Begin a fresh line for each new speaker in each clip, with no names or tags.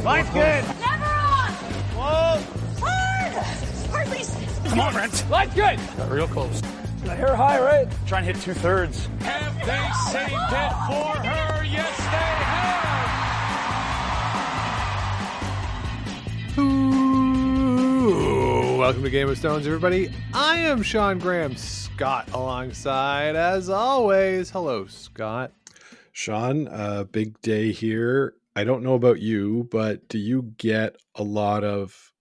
Line's good.
Never on!
Whoa.
Hard! Hardly.
Come on, Brent.
Line's good.
Got real close.
The hair high, right?
Try and hit 2/3.
Have they saved it for her? Yes, they have.
Ooh, welcome to Game of Stones, everybody. I am Sean Graham, Scott alongside, as always. Hello, Scott.
Sean, big day here. I don't know about you, but do you get a lot of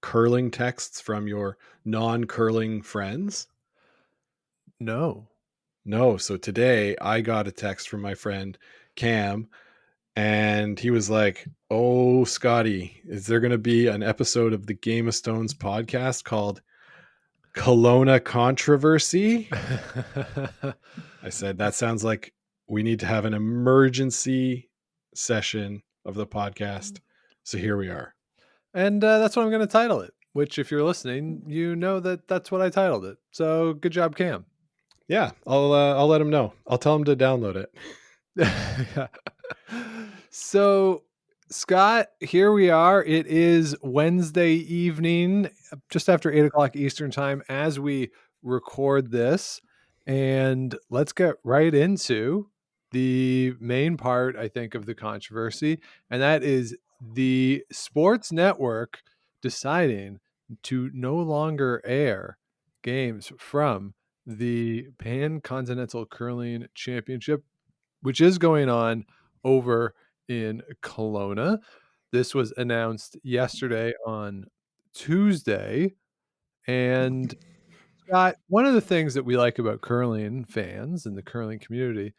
curling texts from your non-curling friends?
No.
So today I got a text from my friend Cam, and he was like, "Oh, Scotty, is there going to be an episode of the Game of Stones podcast called Kelowna Controversy?" I said, "That sounds like we need to have an emergency session of the podcast." So here we are.
And that's what I'm going to title it, which if you're listening, you know that that's what I titled it. So good job, Cam.
Yeah, I'll let him know. I'll tell him to download it.
So, Scott, here we are. It is Wednesday evening, just after 8 o'clock Eastern time as we record this. And let's get right into the main part, I think, of the controversy. And that is the sports network deciding to no longer air games from the Pan Continental Curling Championship, which is going on over in Kelowna. This was announced yesterday on Tuesday. And Scott, one of the things that we like about curling fans and the curling community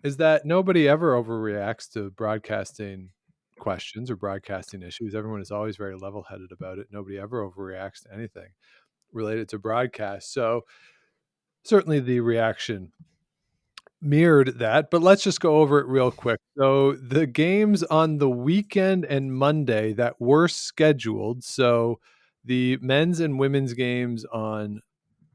is that nobody ever overreacts to broadcasting questions or broadcasting issues. Everyone is always very level-headed about it. Nobody ever overreacts to anything related to broadcast. So certainly the reaction mirrored that, but let's just go over it real quick. So the games on the weekend and Monday that were scheduled, so the men's and women's games on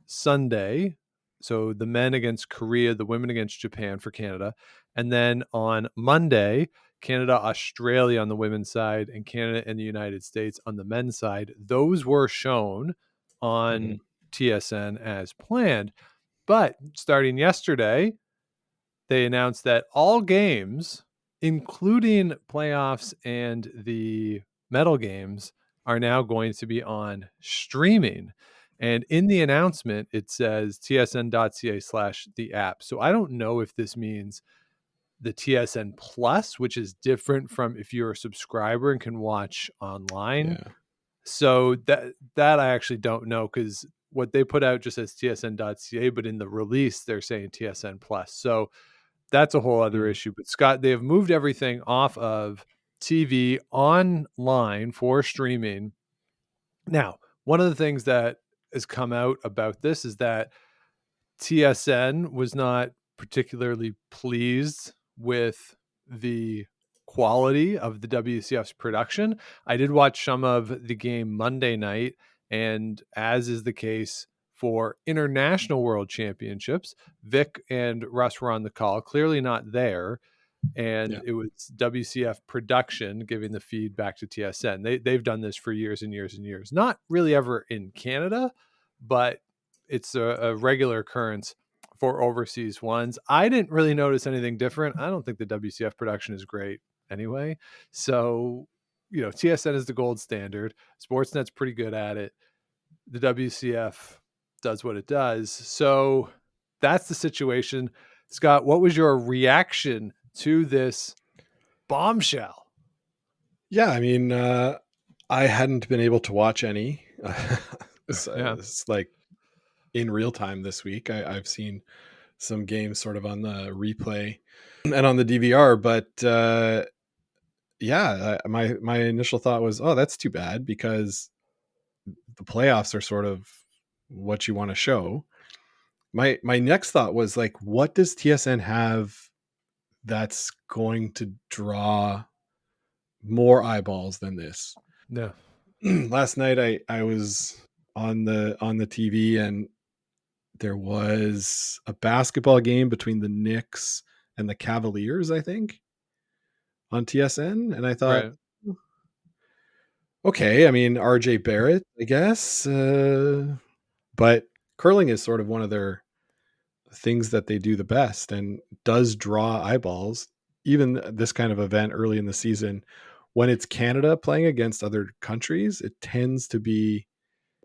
Sunday, so the men against Korea, the women against Japan for Canada, and then on Monday, Canada, Australia on the women's side, and Canada and the United States on the men's side. Those were shown on TSN as planned. But starting yesterday, they announced that all games, including playoffs and the medal games, are now going to be on streaming. And in the announcement, it says tsn.ca/the app. So I don't know if this means the TSN Plus, which is different from if you're a subscriber and can watch online.
Yeah.
So that I actually don't know, because what they put out just says tsn.ca, but in the release, they're saying TSN Plus. So that's a whole other issue. But Scott, they have moved everything off of TV online for streaming. Now, one of the things that has come out about this is that TSN was not particularly pleased with the quality of the WCF's production. I did watch some of the game Monday night, and as is the case for international world championships, Vic and Russ were on the call, clearly not there. And It was WCF production giving the feedback to TSN. They've done this for years and years and years. Not really ever in Canada, but it's a regular occurrence for overseas ones. I didn't really notice anything different. I don't think the WCF production is great anyway. So, TSN is the gold standard. Sportsnet's pretty good at it. The WCF does what it does. So that's the situation. Scott, what was your reaction to this bombshell?
Yeah, I mean, I hadn't been able to watch any. It's like in real time this week. I've seen some games sort of on the replay and on the DVR, but my initial thought was, oh, that's too bad, because the playoffs are sort of what you want to show. My next thought was like, what does TSN have that's going to draw more eyeballs than this?
No.
Last night I was on the TV, and there was a basketball game between the Knicks and the Cavaliers, I think, on TSN, and I thought, Okay, I mean RJ Barrett, I guess, but curling is sort of one of their things that they do the best and does draw eyeballs. Even this kind of event early in the season, when it's Canada playing against other countries, it tends to be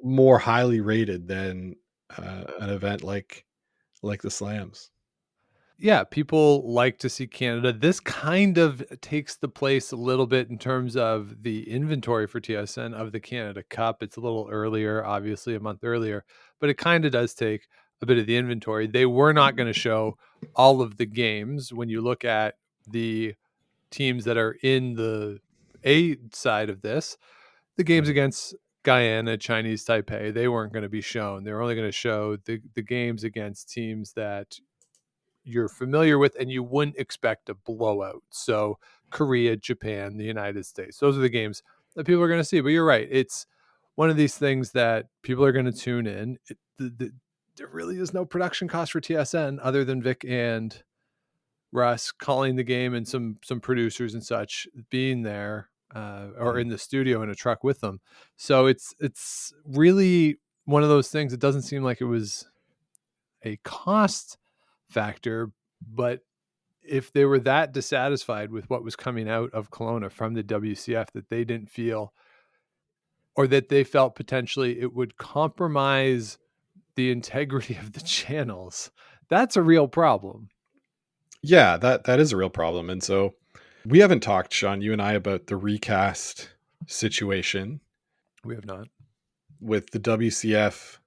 more highly rated than an event like the slams.
Yeah, people like to see Canada. This kind of takes the place a little bit in terms of the inventory for TSN of the Canada Cup. It's a little earlier, obviously a month earlier, but it kind of does take a bit of the inventory. They were not going to show all of the games. When you look at the teams that are in the A side of this, the games against Guyana, Chinese Taipei, they weren't going to be shown. They're only going to show the games against teams that you're familiar with and you wouldn't expect a blowout. So Korea, Japan, the United States, those are the games that people are going to see. But you're right. It's one of these things that people are going to tune in. There really is no production cost for TSN other than Vic and Russ calling the game and some producers and such being there or in the studio in a truck with them. So it's really one of those things. It doesn't seem like it was a cost factor, but if they were that dissatisfied with what was coming out of Kelowna from the WCF that they didn't feel, or that they felt potentially it would compromise the integrity of the channels, that's a real problem.
Yeah, that is a real problem. And so we haven't talked, Sean, you and I, about the recast situation.
We have not.
With the WCF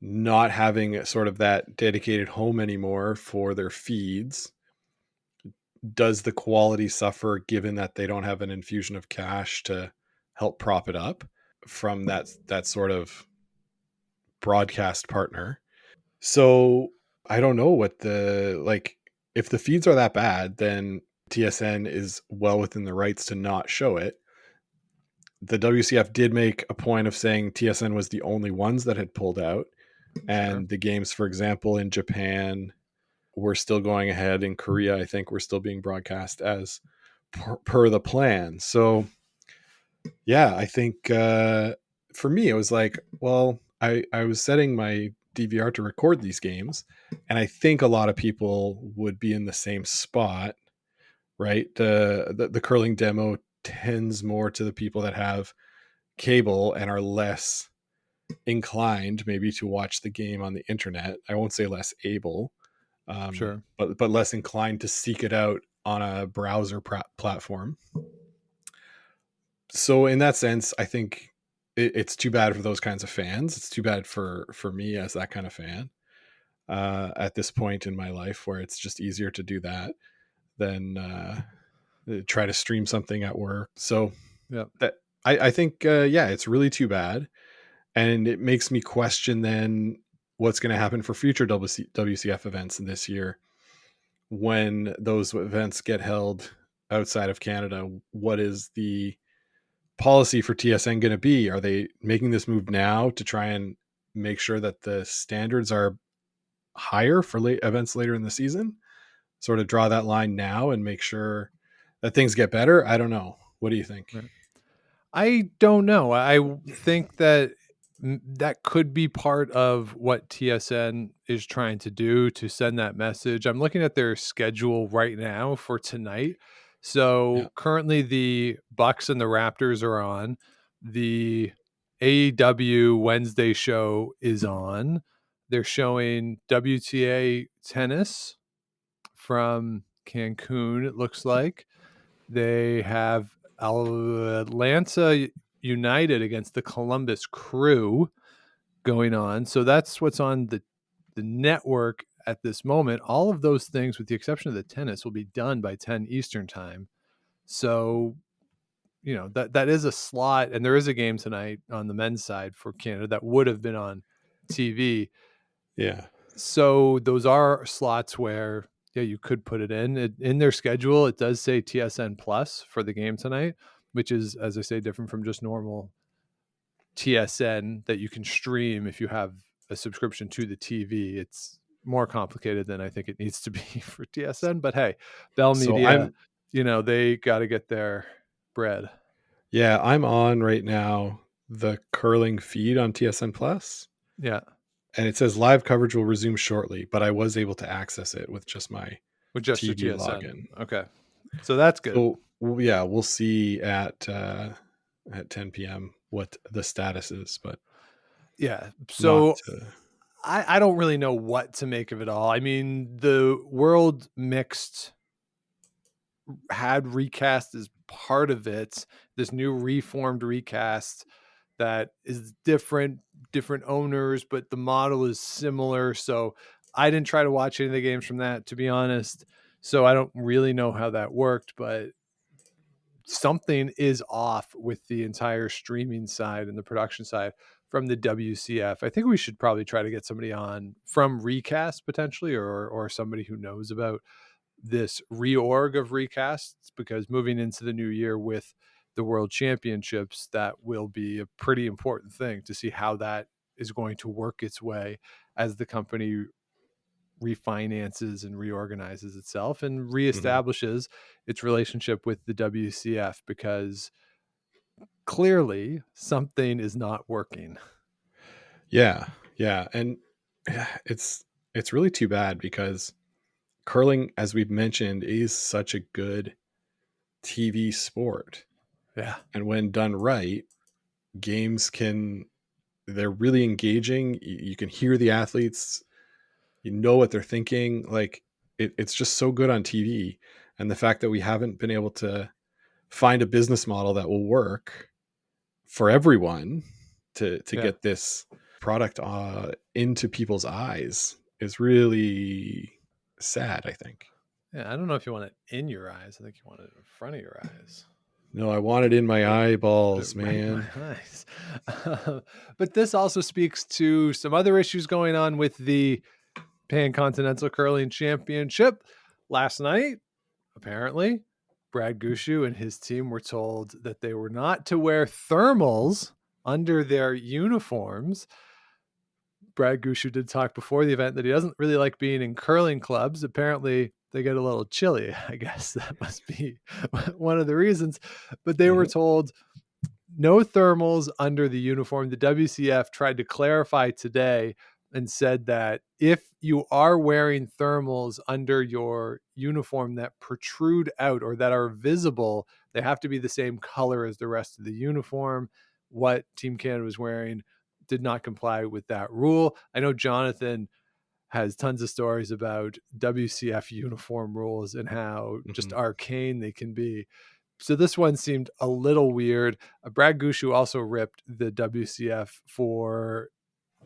not having sort of that dedicated home anymore for their feeds, does the quality suffer given that they don't have an infusion of cash to help prop it up from that sort of broadcast partner? So I don't know what if the feeds are that bad, then TSN is well within the rights to not show it. The WCF did make a point of saying TSN was the only ones that had pulled out, and the games, for example, in Japan were still going ahead. In Korea, I think, were still being broadcast as per the plan. So yeah, I think for me, it was like, well, I was setting my DVR to record these games, and I think a lot of people would be in the same spot, right? The curling demo tends more to the people that have cable and are less inclined maybe to watch the game on the internet. I won't say less able,
Sure.
but less inclined to seek it out on a browser platform. So in that sense, I think it's too bad for those kinds of fans. It's too bad for me as that kind of fan at this point in my life, where it's just easier to do that than try to stream something at work. So
Yeah,
that I think yeah, it's really too bad, and it makes me question then what's going to happen for future WCF events in this year when those events get held outside of Canada. What is the policy for TSN going to be? Are they making this move now to try and make sure that the standards are higher for events later in the season? Sort of draw that line now and make sure that things get better? I don't know. What do you think?
right. I don't know. I think that that could be part of what TSN is trying to do to send that message. I'm looking at their schedule right now for tonight. So currently the Bucks and the Raptors are on. The AEW Wednesday show is on. They're showing WTA tennis from Cancun, it looks like. They have Atlanta United against the Columbus Crew going on. So that's what's on the network at this moment. All of those things, with the exception of the tennis, will be done by 10 Eastern time. So, that is a slot, and there is a game tonight on the men's side for Canada that would have been on TV.
Yeah.
So those are slots where, yeah, you could put it in their schedule. It does say TSN Plus for the game tonight, which is, as I say, different from just normal TSN that you can stream if you have a subscription to the TV. It's more complicated than I think it needs to be for TSN. But hey, Bell
So
Media, they got to get their bread.
Yeah, I'm on right now the curling feed on TSN Plus,
Yeah,
and it says live coverage will resume shortly, but I was able to access it with just my
with just your
TV
TSN.
login.
Okay, so that's good.
So yeah, we'll see at 10 p.m. what the status is, but
Yeah,
not.
so I don't really know what to make of it all. I mean, the world mixed had recast as part of it. This new reformed recast that is different owners, but the model is similar. So I didn't try to watch any of the games from that, to be honest. So I don't really know how that worked, but something is off with the entire streaming side and the production side from the WCF. I think we should probably try to get somebody on from Recast potentially, or somebody who knows about this reorg of recasts, because moving into the new year with the World Championships, that will be a pretty important thing to see how that is going to work its way as the company refinances and reorganizes itself and reestablishes its relationship with the WCF, because clearly something is not working.
Yeah, yeah, and it's really too bad because curling, as we've mentioned, is such a good TV sport,
Yeah.
and when done right, games they're really engaging. You can hear the athletes, you know what they're thinking. Like it's just so good on TV, and the fact that we haven't been able to find a business model that will work for everyone to
Yeah.
get this product into people's eyes is really sad, I think.
Yeah. I don't know if you want it in your eyes. I think you want it in front of your eyes.
No, I want it in my eyeballs,
Right in
man.
my eyes. But this also speaks to some other issues going on with the Pan Continental Curling Championship. Last night, apparently, Brad Gushue and his team were told that they were not to wear thermals under their uniforms. Brad Gushue did talk before the event that he doesn't really like being in curling clubs. Apparently, they get a little chilly. I guess that must be one of the reasons. But they were told no thermals under the uniform. The WCF tried to clarify today and said that if you are wearing thermals under your uniform that protrude out or that are visible, they have to be the same color as the rest of the uniform. What Team Canada was wearing did not comply with that rule. I know Jonathan has tons of stories about WCF uniform rules and how just arcane they can be. So this one seemed a little weird. Brad Gushue also ripped the WCF for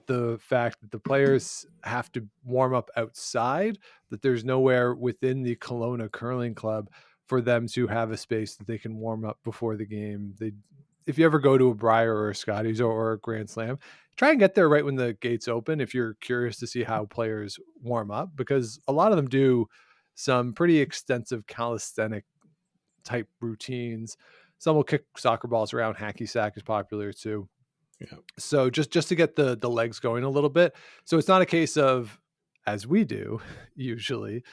the fact that the players have to warm up outside, that there's nowhere within the Kelowna Curling Club for them to have a space that they can warm up before the game. If you ever go to a Briar or a Scotties or a Grand Slam, try and get there right when the gates open if you're curious to see how players warm up, because a lot of them do some pretty extensive calisthenic type routines. Some will kick soccer balls around. Hacky sack is popular too.
Yeah.
So just to get the legs going a little bit. So it's not a case of, as we do usually,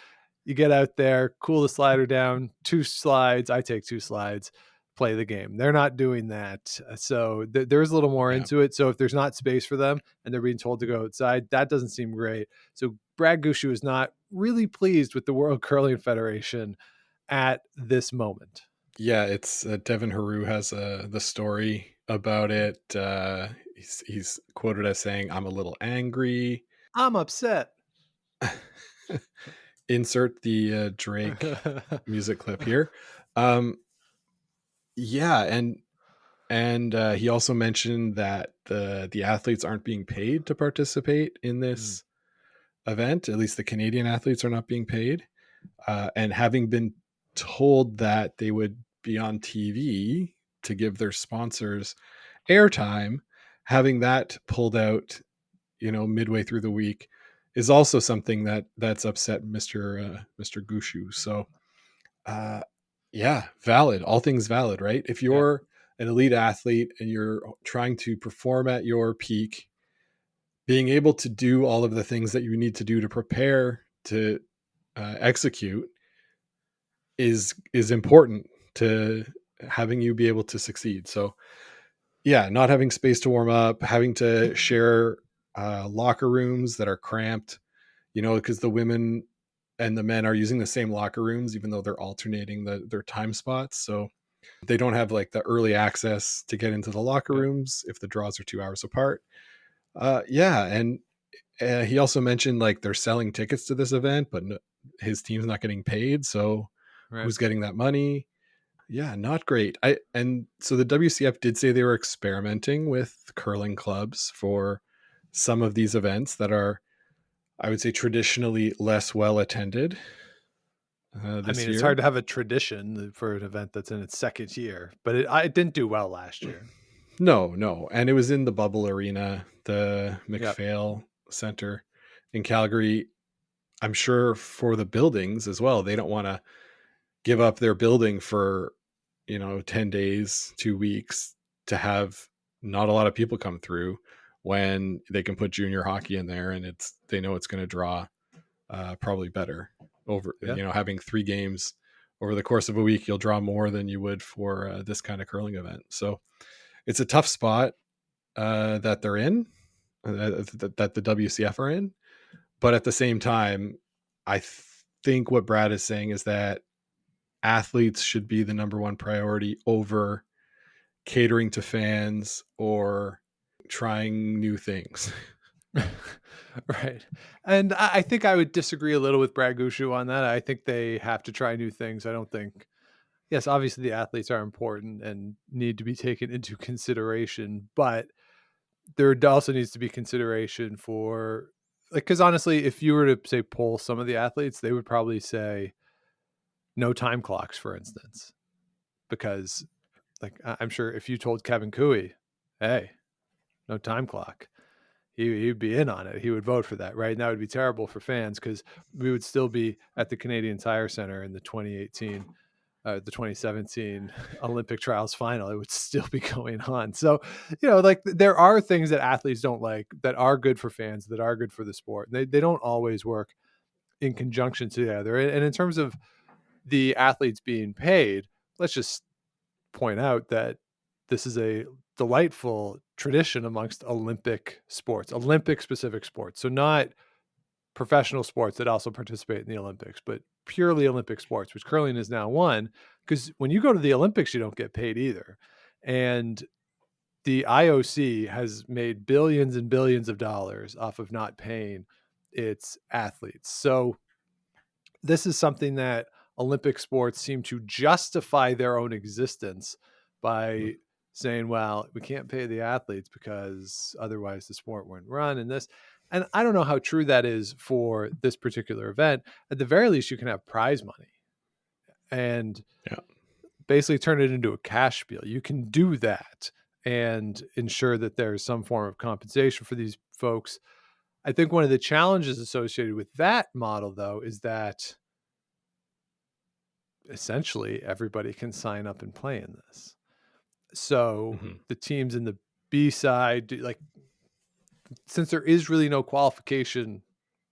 you get out there, cool the slider down, 2 slides. I take 2 slides, play the game. They're not doing that. So there's a little more into it. So if there's not space for them and they're being told to go outside, that doesn't seem great. So Brad Gushue is not really pleased with the World Curling Federation at this moment.
Yeah, it's Devin Haru has the story about it. He's quoted as saying, "I'm a little angry."
I'm upset.
Insert the Drake music clip here. Yeah, and he also mentioned that the athletes aren't being paid to participate in this event. At least the Canadian athletes are not being paid. And having been told that they would be on TV to give their sponsors airtime, having that pulled out, midway through the week is also something that's upset Mr. Gushue. So, yeah, valid. All things valid, right? If you're an elite athlete and you're trying to perform at your peak, being able to do all of the things that you need to do to prepare to execute is important to having you be able to succeed. So yeah, not having space to warm up, having to share locker rooms that are cramped, because the women and the men are using the same locker rooms, even though they're alternating their time spots. So they don't have like the early access to get into the locker rooms if the draws are 2 hours apart. Yeah. And he also mentioned like they're selling tickets to this event, but his team's not getting paid. So who's getting that money? Yeah, not great. And so the WCF did say they were experimenting with curling clubs for some of these events that are, I would say, traditionally less well attended. This year.
It's hard to have a tradition for an event that's in its second year, but it didn't do well last year.
No. And it was in the Bubble Arena, the McPhail Center in Calgary. I'm sure for the buildings as well, they don't want to give up their building for, 10 days, 2 weeks to have not a lot of people come through when they can put junior hockey in there and they know it's going to draw probably better over, having 3 games over the course of a week, you'll draw more than you would for this kind of curling event. So it's a tough spot that they're in, that the WCF are in. But at the same time, I think what Brad is saying is that athletes should be the number one priority over catering to fans or trying new things.
Right. And I think I would disagree a little with Brad Gushue on that. I think they have to try new things. I don't think, yes, obviously the athletes are important and need to be taken into consideration, but there also needs to be consideration for, like, because honestly, if you were to say poll some of the athletes, they would probably say no time clocks, for instance, because like I'm sure if you told Kevin Cooey, hey, no time clock, he'd be in on it. He would vote for that, right? And that would be terrible for fans because we would still be at the Canadian Tire Center in the 2017 Olympic trials final. It would still be going on. So, like there are things that athletes don't like that are good for fans, that are good for the sport. They don't always work in conjunction together. And in terms of the athletes being paid, let's just point out that this is a delightful tradition amongst Olympic sports, Olympic specific sports. So not professional sports that also participate in the Olympics, but purely Olympic sports, which curling is now one, because when you go to the Olympics, you don't get paid either. And the IOC has made billions and billions of dollars off of not paying its athletes. So this is something that Olympic sports seem to justify their own existence by saying, well, we can't pay the athletes because otherwise the sport wouldn't run and this. And I don't know how true that is for this particular event. At the very least, you can have prize money and basically turn it into a cash spiel. You can do that and ensure that there's some form of compensation for these folks. I think one of the challenges associated with that model, though, is that essentially everybody can sign up and play in this. So the teams in the B side, like, since there is really no qualification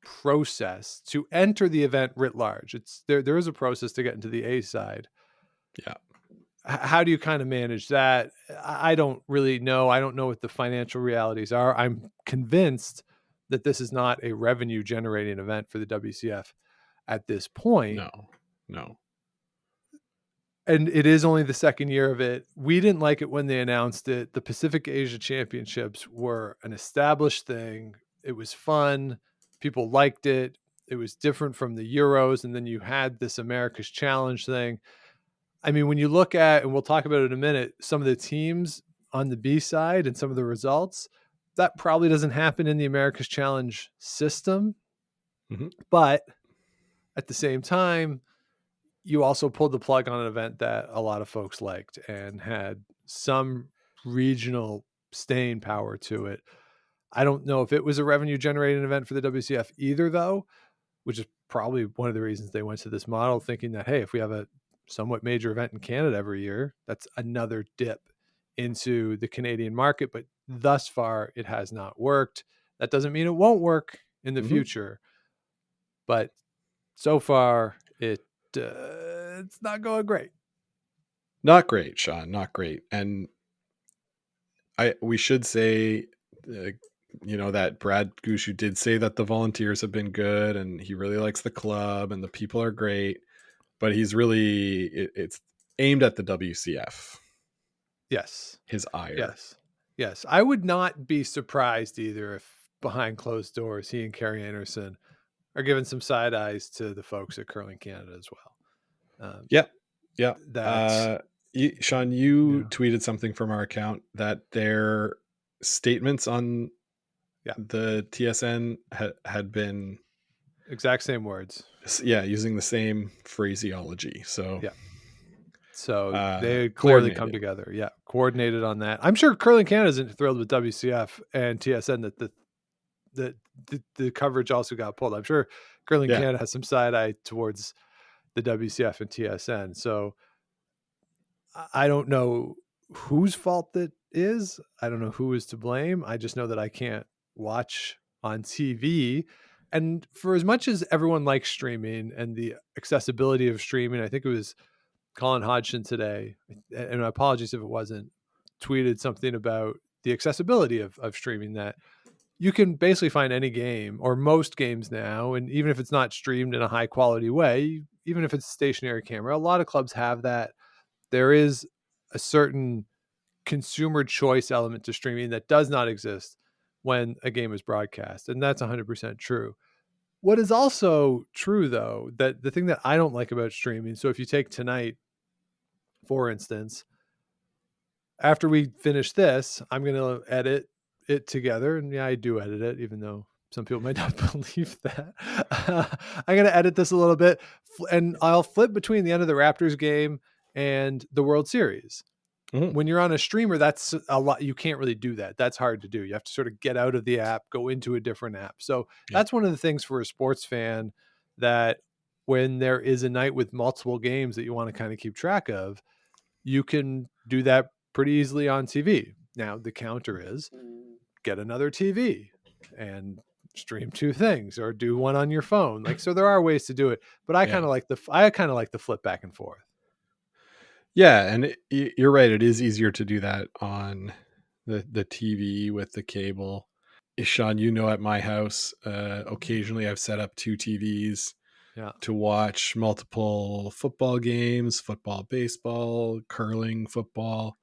process to enter the event writ large, there is a process to get into the A side.
Yeah.
How do you kind of manage that? I don't really know. I don't know what the financial realities are. I'm convinced that this is not a revenue generating event for the WCF at this point.
No.
And it is only the second year of it. We didn't like it when they announced it. The Pacific Asia Championships were an established thing. It was fun. People liked it. It was different from the Euros. And then you had this America's Challenge thing. I mean, when you look at, and we'll talk about it in a minute, some of the teams on the B side and some of the results, that probably doesn't happen in the America's Challenge system. But at the same time, you also pulled the plug on an event that a lot of folks liked and had some regional staying power to it. I don't know if it was a revenue generating event for the WCF either, though, which is probably one of the reasons they went to this model, thinking that, hey, if we have a somewhat major event in Canada every year, that's another dip into the Canadian market. But thus far, it has not worked. That doesn't mean it won't work in the future. But so far, it's not going great.
Not great, Sean. Not great. And we should say, uh, that Brad Gushue did say that the volunteers have been good, and he really likes the club, and the people are great. But he's really it's aimed at the WCF.
Yes.
His ire.
Yes. I would not be surprised either if behind closed doors, he and Carrie Anderson are giving some side eyes to the folks at Curling Canada as well.
Yep. Yeah.
That
Sean, you
Yeah.
tweeted something from our account that their statements on the TSN had been
exact same words.
using the same phraseology. So
So they clearly come
coordinated.
together. Yeah, coordinated on that. I'm sure Curling Canada isn't thrilled with WCF and TSN that the coverage also got pulled. I'm sure Curling Canada has some side eye towards the WCF and TSN. So I don't know whose fault that is. I don't know who is to blame. I just know that I can't watch on TV. And for as much as everyone likes streaming and the accessibility of streaming, I think it was Colin Hodgson today, and apologies if it wasn't, tweeted something about the accessibility of streaming, that you can basically find any game or most games now. And even if it's not streamed in a high quality way, even if it's a stationary camera, a lot of clubs have that. There is a certain consumer choice element to streaming that does not exist when a game is broadcast. And that's 100% true. What is also true, though, that the thing that I don't like about streaming, so if you take tonight, for instance, after we finish this, I'm going to edit it together. And yeah, I do edit it, even though some people might not believe that. I'm going to edit this a little bit, and I'll flip between the end of the Raptors game and the World Series.
Mm-hmm.
When you're on a streamer, that's a lot. You can't really do that. That's hard to do. You have to sort of get out of the app, go into a different app. So that's one of the things for a sports fan, that when there is a night with multiple games that you want to kind of keep track of, you can do that pretty easily on TV. Now, the counter is get another TV and stream two things, or do one on your phone. Like, so there are ways to do it, but I kind of like the flip back and forth.
Yeah, and you're right. It is easier to do that on the TV with the cable. Sean, at my house, occasionally I've set up two TVs to watch multiple football games, football, baseball, curling, football.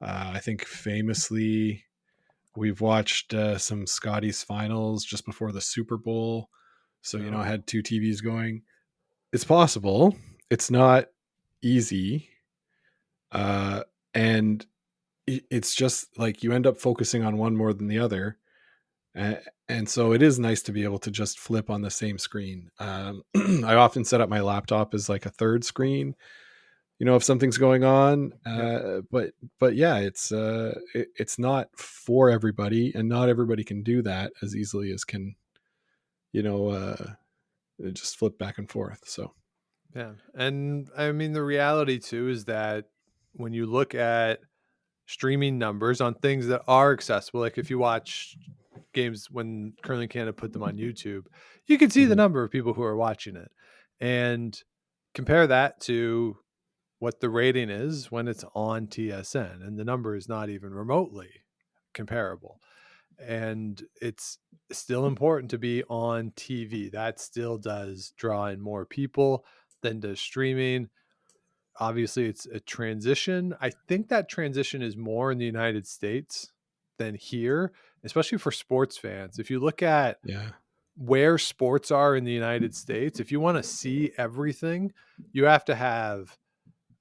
I think famously we've watched some Scotties finals just before the Super Bowl. So, I had two TVs going. It's possible. It's not easy. And it's just like you end up focusing on one more than the other. And so it is nice to be able to just flip on the same screen. I often set up my laptop as like a third screen, if something's going on. But yeah, it's not for everybody, and not everybody can do that as easily as can, just flip back and forth. So,
yeah. And I mean, the reality too is that when you look at streaming numbers on things that are accessible, like if you watch games when Curling Canada put them on YouTube, you can see the number of people who are watching it, and compare that to what the rating is when it's on TSN, and the number is not even remotely comparable. And it's still important to be on TV. That still does draw in more people than does streaming. Obviously, it's a transition. I think that transition is more in the United States than here, especially for sports fans. If you look at where sports are in the United States, if you want to see everything, you have to have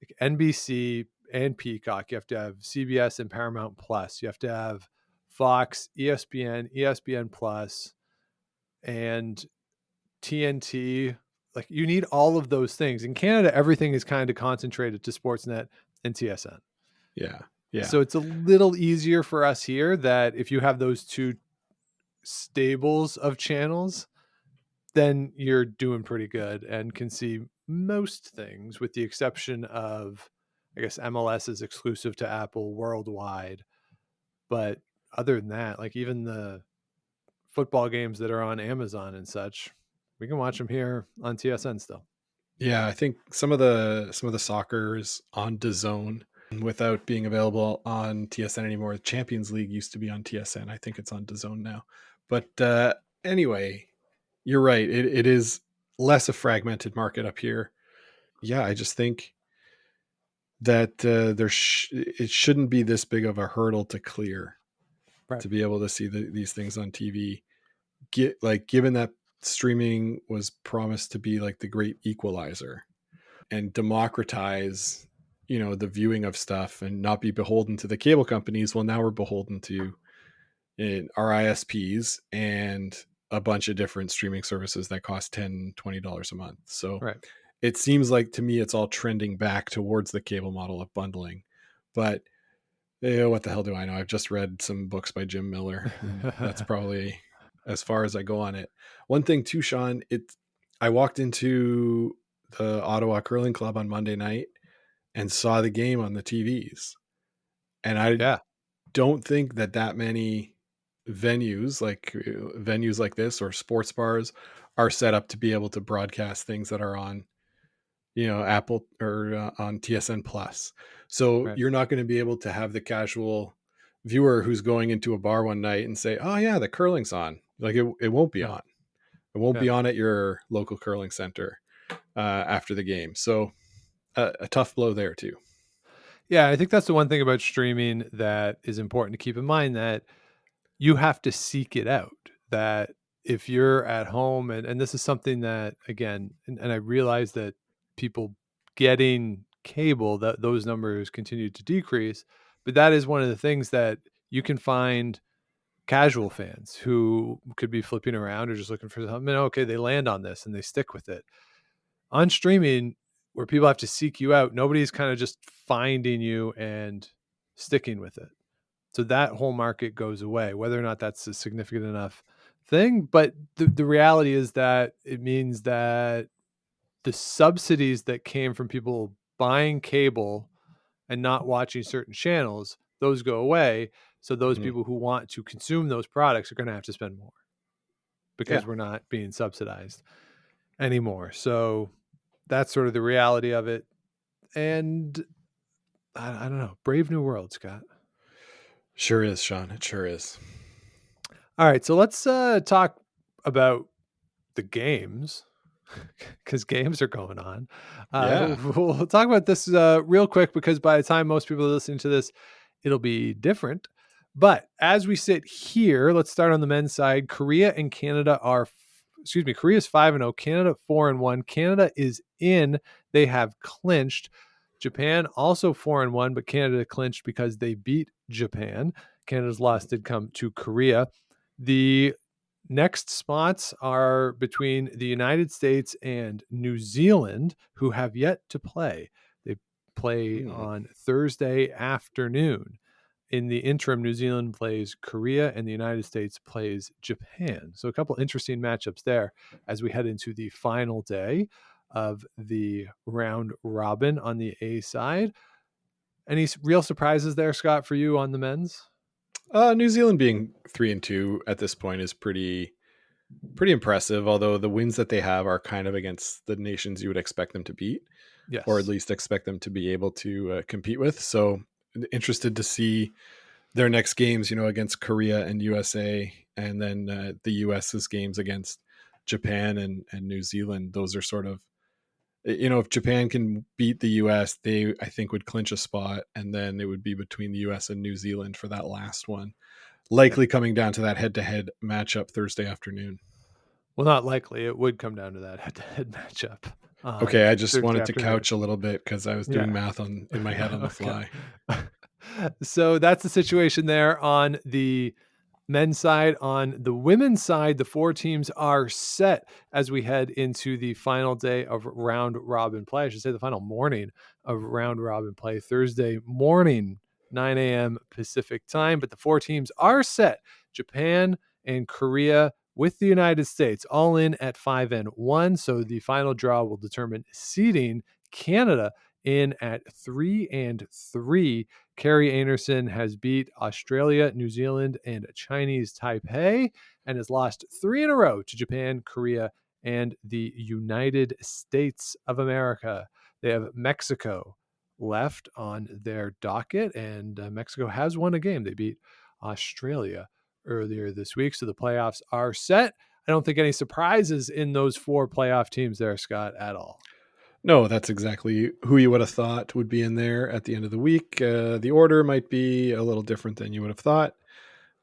like NBC and Peacock. You have to have CBS and Paramount Plus. You have to have Fox, ESPN, ESPN Plus, and TNT. Like, you need all of those things. In Canada, everything is kind of concentrated to Sportsnet and TSN.
Yeah.
So it's a little easier for us here, that if you have those two stables of channels, then you're doing pretty good and can see most things, with the exception of, I guess, MLS is exclusive to Apple worldwide. But other than that, like even the football games that are on Amazon and such, we can watch them here on TSN still.
Yeah, I think some of the soccer is on DAZN without being available on TSN anymore. Champions League used to be on TSN. I think it's on DAZN now. But anyway, you're right. It is less a fragmented market up here. Yeah, I just think that it shouldn't be this big of a hurdle to clear to be able to see these things on TV. Given that streaming was promised to be like the great equalizer and democratize, the viewing of stuff and not be beholden to the cable companies. Well, now we're beholden to our ISPs and a bunch of different streaming services that cost $10-$20 a month. So it seems like to me it's all trending back towards the cable model of bundling. But what the hell do I know? I've just read some books by Jim Miller. That's probably as far as I go on it. One thing too, Sean, I walked into the Ottawa Curling Club on Monday night and saw the game on the TVs. And I don't think that many venues like this or sports bars are set up to be able to broadcast things that are on, Apple or on TSN Plus. So you're not going to be able to have the casual viewer who's going into a bar one night and say, oh yeah, the curling's on. Like it won't be on. It won't be on at your local curling center after the game. So a tough blow there too.
Yeah, I think that's the one thing about streaming that is important to keep in mind, that you have to seek it out. That if you're at home, and this is something that, again, and I realize that people getting cable, that those numbers continue to decrease, but that is one of the things that you can find casual fans who could be flipping around or just looking for something. Okay, they land on this and they stick with it. On streaming, where people have to seek you out, nobody's kind of just finding you and sticking with it. So that whole market goes away, whether or not that's a significant enough thing. But the reality is that it means that the subsidies that came from people buying cable and not watching certain channels, those go away. So those people who want to consume those products are going to have to spend more because we're not being subsidized anymore. So that's sort of the reality of it. And I don't know, brave new world, Scott.
Sure is, Sean. It sure is.
All right, so let's talk about the games, because games are going on. We'll talk about this real quick, because by the time most people are listening to this, it'll be different. But as we sit here, let's start on the men's side. Korea and Canada Korea's 5-0, Canada 4-1. Canada is in. They have clinched. Japan also 4-1, but Canada clinched because they beat Japan. Canada's loss did come to Korea. The next spots are between the United States and New Zealand, who have yet to play. They play on Thursday afternoon. In the interim, New Zealand plays Korea and the United States plays Japan. So a couple interesting matchups there as we head into the final day of the round robin on the A side. Any real surprises there, Scott, for you on the men's?
New Zealand being 3-2 at this point is pretty impressive, although the wins that they have are kind of against the nations you would expect them to beat, or at least expect them to be able to compete with. So interested to see their next games, against Korea and USA, and then the US's games against Japan and New Zealand. Those are sort of, if Japan can beat the US, they, I think, would clinch a spot, and then it would be between the US and New Zealand for that last one, likely coming down to that head-to-head matchup Thursday afternoon.
Well, not likely. It would come down to that head-to-head matchup.
Okay, I just wanted to couch a little bit because I was doing math in my head on the fly.
So that's the situation there on the men's side. On the women's side, the four teams are set as we head into the final day of round robin play. I should say the final morning of round robin play, Thursday morning, 9 a.m. Pacific time. But the four teams are set: Japan and Korea with the United States all in at 5-1. So the final draw will determine seeding. Canada in at 3-3. Carrie Anderson has beat Australia, New Zealand, and Chinese Taipei, and has lost 3 in a row to Japan, Korea, and the United States of America. They have Mexico left on their docket, and Mexico has won a game. They beat Australia earlier this week, so the playoffs are set. I don't think any surprises in those 4 playoff teams there, Scott, at all.
No, that's exactly who you would have thought would be in there at the end of the week. The order might be a little different than you would have thought,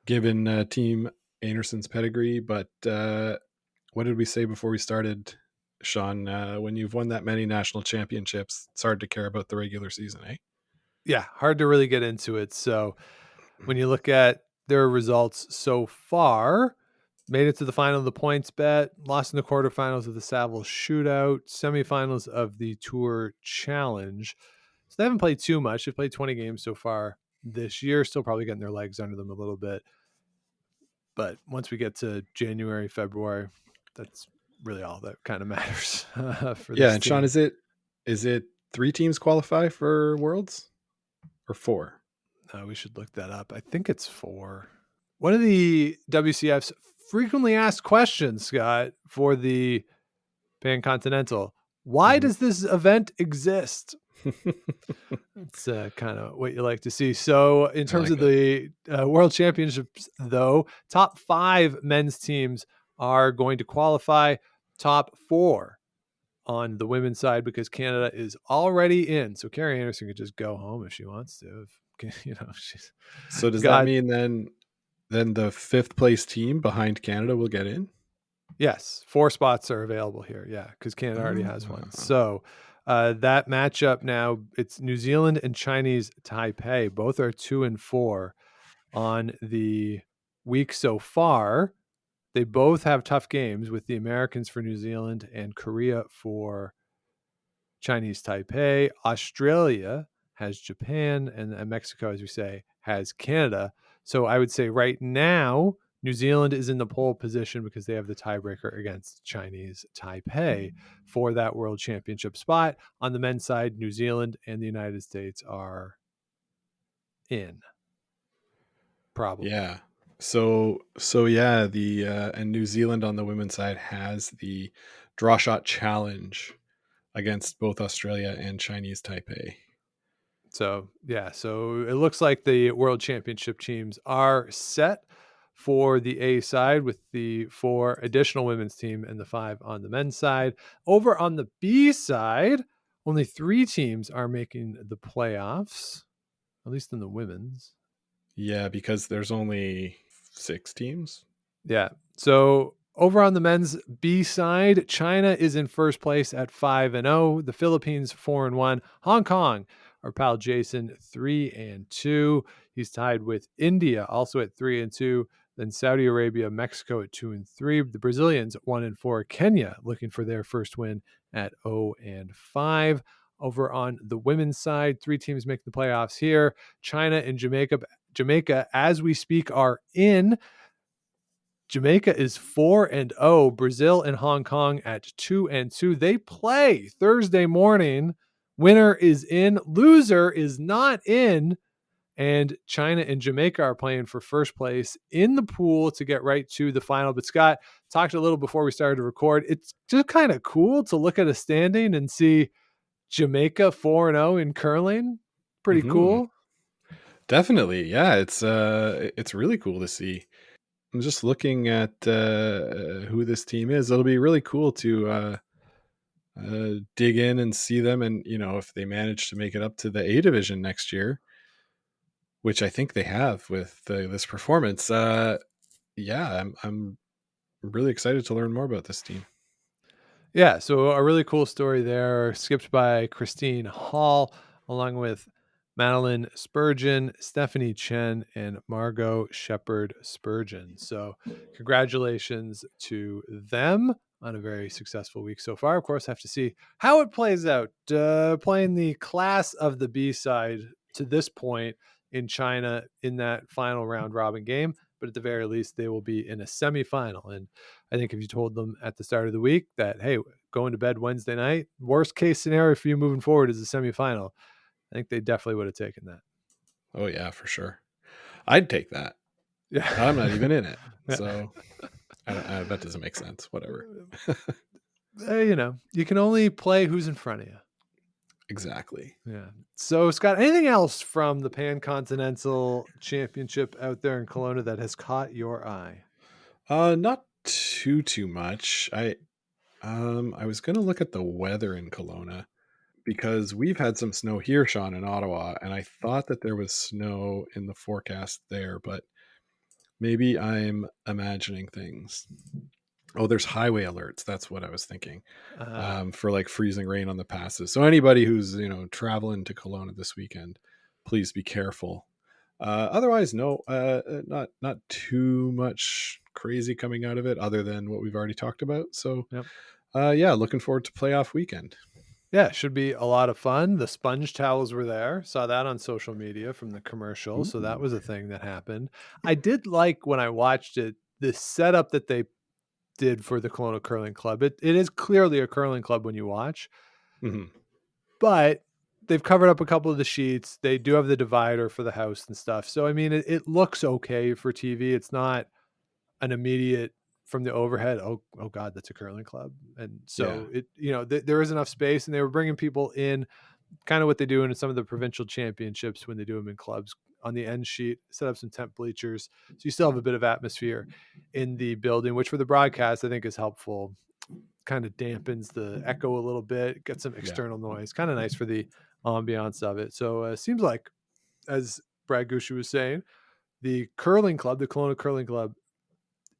given Team Anderson's pedigree. But what did we say before we started, Sean? When you've won that many national championships, it's hard to care about the regular season, eh?
Yeah, hard to really get into it. So when you look at their results so far, made it to the final of the points bet, lost in the quarterfinals of the Saville Shootout, semifinals of the Tour Challenge. So they haven't played too much. They've played 20 games so far this year, still probably getting their legs under them a little bit. But once we get to January, February, that's really all that kind of matters for this
And Sean,
team.
is it 3 teams qualify for Worlds or 4?
We should look that up. I think it's 4. One of the WCF's frequently asked questions, Scott, for the Pan Continental: why does this event exist? It's kind of what you like to see. So in terms of the World Championships, though, top 5 men's teams are going to qualify. Top 4 on the women's side, because Canada is already in. So Carrie Anderson could just go home if she wants to. She's
So does that mean then the 5th place team behind Canada will get in?
Yes, 4 spots are available here. Yeah, because Canada already has one. So that matchup now, it's New Zealand and Chinese Taipei. Both are 2 and 4 on the week so far. They both have tough games, with the Americans for New Zealand and Korea for Chinese Taipei. Australia has Japan, and Mexico, as we say, has Canada. So I would say right now, New Zealand is in the pole position because they have the tiebreaker against Chinese Taipei for that world championship spot. On the men's side, New Zealand and the United States are in. Probably.
Yeah. So yeah, the and New Zealand on the women's side has the draw shot challenge against both Australia and Chinese Taipei.
So it looks like the world championship teams are set for the A side, with the 4 additional women's team and the 5 on the men's side. Over on the B side, only 3 teams are making the playoffs, at least in the women's.
Yeah, because there's only 6 teams.
Yeah. So over on the men's B side, China is in first place at 5-0. The Philippines 4-1. Hong Kong, our pal Jason, 3-2. He's tied with India, also at 3-2. Then Saudi Arabia, Mexico at 2-3. The Brazilians 1-4. Kenya looking for their first win at 0-5. Over on the women's side, 3 teams make the playoffs here. China and Jamaica, as we speak, are in. Jamaica is 4-0. Brazil and Hong Kong at 2-2. They play Thursday morning. Winner is in. Loser is not in. And China and Jamaica are playing for first place in the pool to get right to the final. But Scott, talked a little before we started to record. It's just kind of cool to look at a standing and see Jamaica 4-0 in curling. Pretty cool.
Definitely. Yeah, it's really cool to see. I'm just looking at who this team is. It'll be really cool to dig in and see them, and if they manage to make it up to the A division next year, which I think they have with this performance. I'm really excited to learn more about this team.
Yeah, so a really cool story there, skipped by Christine Hall, along with Madeline Spurgeon, Stephanie Chen, and Margot Shepard Spurgeon. So congratulations to them on a very successful week so far. Of course, have to see how it plays out. Playing the class of the B side to this point in China in that final round robin game, but at the very least, they will be in a semifinal. And I think if you told them at the start of the week that, hey, going to bed Wednesday night, worst case scenario for you moving forward is a semifinal, I think they definitely would have taken that.
Oh yeah, for sure. I'd take that. Yeah, I'm not even in it, so I bet doesn't make sense. Whatever.
you can only play who's in front of you.
Exactly.
Yeah. So, Scott, anything else from the Pan Continental Championship out there in Kelowna that has caught your eye?
Not too much. I was gonna look at the weather in Kelowna because we've had some snow here, Sean, in Ottawa, and I thought that there was snow in the forecast there, but maybe I'm imagining things. Oh, there's highway alerts. That's what I was thinking. For like freezing rain on the passes. So anybody who's traveling to Kelowna this weekend, please be careful. Otherwise, no, not too much crazy coming out of it, other than what we've already talked about. So,
Yep.
Yeah, looking forward to playoff weekend.
Yeah, should be a lot of fun. The sponge towels were there. Saw that on social media from the commercial. So that
Ooh.
was a thing that happened. I did like when I watched it, the setup that they did for the Kelowna Curling Club. It is clearly a curling club when you watch,
Mhm.
but they've covered up a couple of the sheets. They do have the divider for the house and stuff. So, I mean, it looks okay for TV. It's not an immediate from the overhead, oh God, that's a curling club. And so there is enough space, and they were bringing people in, kind of what they do in some of the provincial championships when they do them in clubs. On the end sheet, set up some temp bleachers, so you still have a bit of atmosphere in the building, which for the broadcast I think is helpful. Kind of dampens the echo a little bit, get some external noise, kind of nice for the ambiance of it. So it seems like, as Brad Gushue was saying, the curling club, the Kelowna Curling Club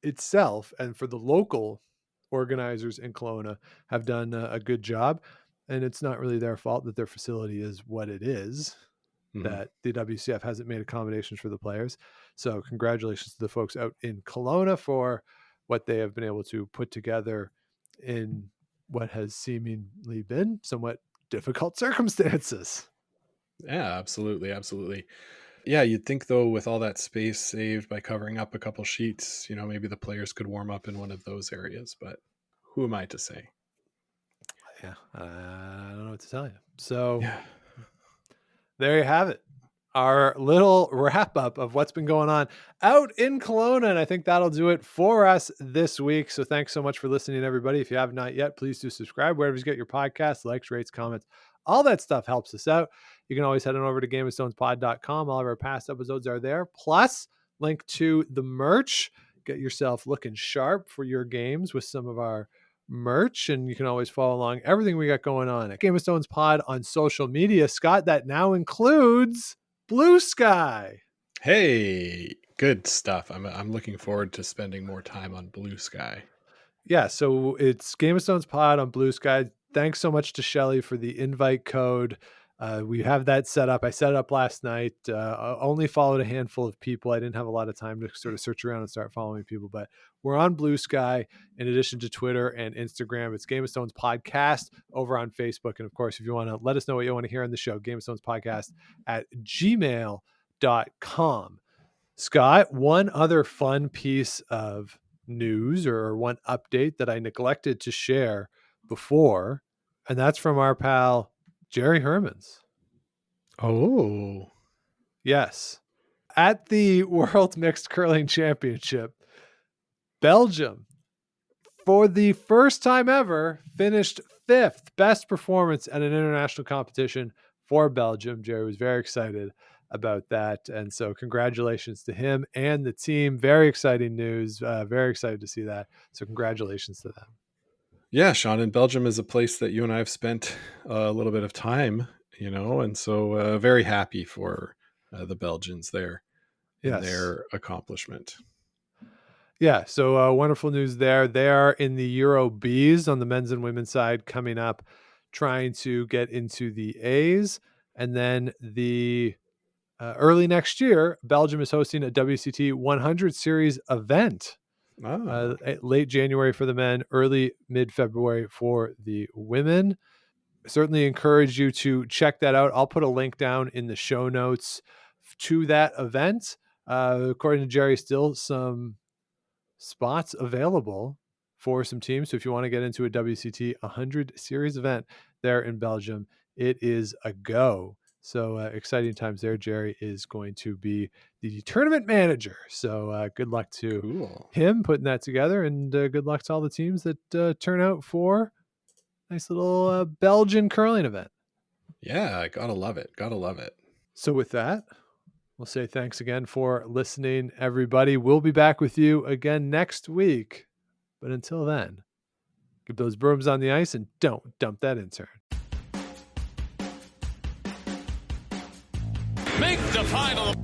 itself, and for the local organizers in Kelowna, have done a good job. And it's not really their fault that their facility is what it is,
Mhm.
that the WCF hasn't made accommodations for the players. So congratulations to the folks out in Kelowna for what they have been able to put together in what has seemingly been somewhat difficult circumstances.
Yeah, absolutely. Yeah, you'd think though, with all that space saved by covering up a couple sheets, maybe the players could warm up in one of those areas, but who am I to say?
Yeah, I don't know what to tell you. So
Yeah.
there you have it. Our little wrap up of what's been going on out in Kelowna. And I think that'll do it for us this week. So thanks so much for listening, everybody. If you have not yet, please do subscribe wherever you get your podcasts, likes, rates, comments. All that stuff helps us out. You can always head on over to gameofstonespod.com. All of our past episodes are there. Plus, link to the merch. Get yourself looking sharp for your games with some of our merch, and you can always follow along everything we got going on at Game of Stones Pod on social media. Scott, that now includes Blue Sky.
Hey, good stuff. I'm looking forward to spending more time on Blue Sky.
Yeah, so it's Game of Stones Pod on Blue Sky. Thanks so much to Shelly for the invite code. We have that set up. I set it up last night. I only followed a handful of people. I didn't have a lot of time to sort of search around and start following people, but we're on Blue Sky in addition to Twitter and Instagram. It's Game of Stones Podcast over on Facebook. And of course, if you want to let us know what you want to hear on the show, Game of Stones Podcast at gmail.com. Scott, one other fun piece of news or one update that I neglected to share before, and that's from our pal Jerry Hermans.
Oh,
Yes. At the World Mixed Curling Championship, Belgium, for the first time ever, finished 5th. Best performance at an international competition for Belgium. Jerry was very excited about that. And so congratulations to him and the team. Very exciting news. Very excited to see that. So congratulations to them.
yeah, Sean. And Belgium is a place that you and I have spent a little bit of time, and so very happy for the Belgians there in their accomplishment.
Yeah, so wonderful news there. They are in the Euro Bs on the men's and women's side coming up, trying to get into the A's. And then the early next year, Belgium is hosting a WCT 100 Series event. Late January for the men, early mid-February for the women. Certainly encourage you to check that out. I'll put a link down in the show notes to that event. According to Jerry, still some spots available for some teams. So if you want to get into a WCT 100 Series event there in Belgium, it is a go. So exciting times there. Jerry is going to be the tournament manager. So good luck to him putting that together, and good luck to all the teams that turn out for Nice little Belgian curling event.
Yeah, gotta love it. Gotta love it.
So with that, we'll say thanks again for listening, everybody. We'll be back with you again next week. But until then, keep those brooms on the ice and don't dump that intern.
Make the final.